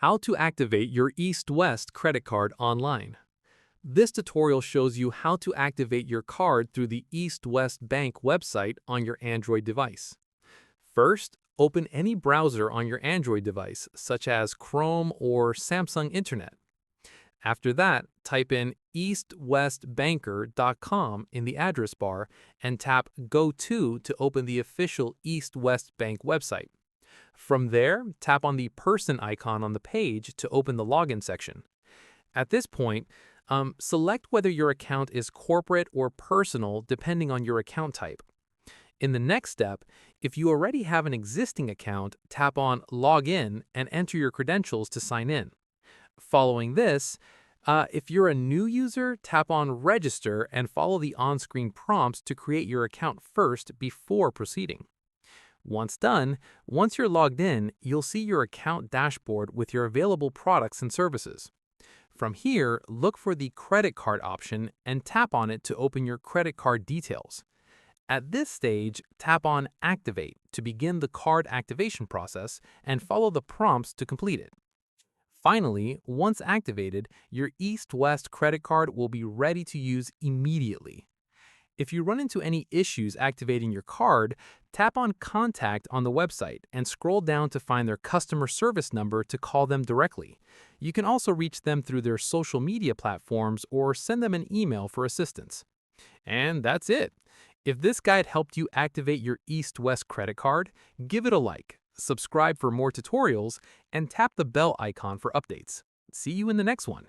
How to activate your East-West credit card online. This tutorial shows you how to activate your card through the East-West Bank website on your Android device. First, open any browser on your Android device, such as Chrome or Samsung Internet. After that, type in eastwestbanker.com in the address bar and tap Go to open the official East-West Bank website. From there, tap on the person icon on the page to open the login section. At this point, select whether your account is corporate or personal depending on your account type. In the next step, if you already have an existing account, tap on Login and enter your credentials to sign in. Following this, if you're a new user, tap on Register and follow the on-screen prompts to create your account first before proceeding. Once done, once you're logged in, you'll see your account dashboard with your available products and services. From here, look for the credit card option and tap on it to open your credit card details. At this stage, tap on Activate to begin the card activation process and follow the prompts to complete it. Finally, once activated, your East-West credit card will be ready to use immediately. If you run into any issues activating your card, tap on Contact on the website and scroll down to find their customer service number to call them directly. You can also reach them through their social media platforms or send them an email for assistance. And that's it. If this guide helped you activate your East-West credit card, give it a like, subscribe for more tutorials, and tap the bell icon for updates. See you in the next one.